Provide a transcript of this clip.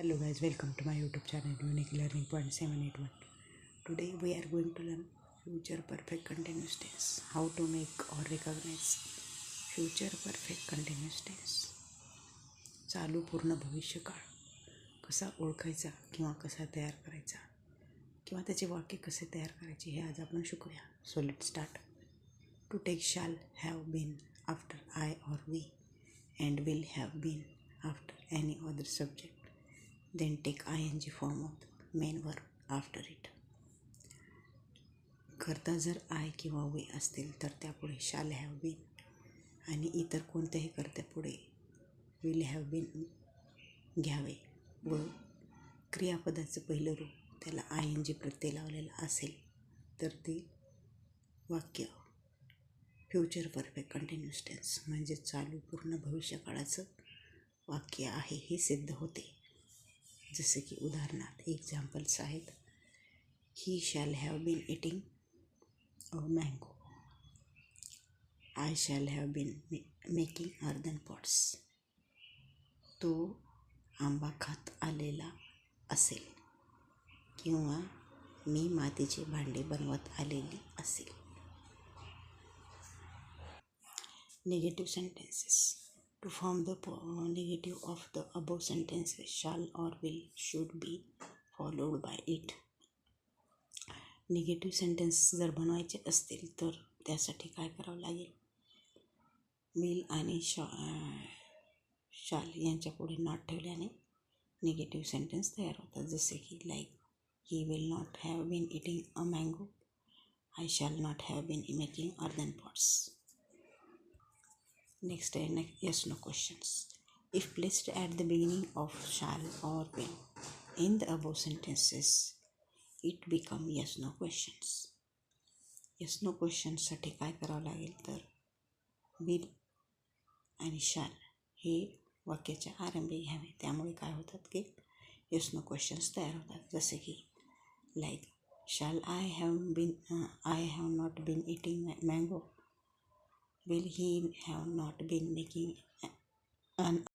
Hello guys, welcome to my YouTube channel Unique Learning Point 781. Today we are going to learn future perfect continuous tense. How to make or recognize future perfect continuous tense. चालू पूर्ण भविष्यकाळ कसा ओळखायचा किंवा कसा तयार करायचा किंवा त्याचे वाक्य कसे तयार करायचे हे आज आपण शिकूया. So let start. To take shall have been after I or we and will have been after any other subject, then take ing form of the main verb after it. करता जर आय किंवा वे असतील तर त्यापुढे shall have bin आणि इतर कोणत्याही कर्त्यापुढे will have bin घ्यावे व क्रियापदाचं पहिलं रूप त्याला ing प्रत्यय लावलेला असेल तर ते वाक्य फ्युचर परफेक्ट कंटिन्यूस टेन्स म्हणजे चालू पूर्ण भविष्यकाळाचं वाक्य आहे हे सिद्ध होते. जसे की उदाहरणार्थ एक्झाम्पल्स आहेत. He shall have been eating a mango. I shall have been making earthen pots. तो आंबा खात आलेला असेल किंवा मी मातीची भांडी बनवत आलेली असेल. Negative sentences. To form the negative of the above sentences, shall or will should be followed by it. Negative sentence जर बनवायचे असतील तर त्यासाठी काय करावं लागेल? विल आणि शाल यांच्या पुढे नॉट ठेवल्याने निगेटिव्ह सेंटेन्स तयार होतात. जसे की like he will not have been eating a mango. I shall not have been making earthen pots. Next, yes no questions. If placed at the beginning of shall or will in the above sentences, it become yes no questions. Yes no questions साठी काय करावं लागेल तर will आणि shall हे वाक्याच्या आरंभी घ्यावे. त्यामुळे काय होतात की yes no questions तयार होतात. जसे की like shall I have not been eating mango. Will he have not been making an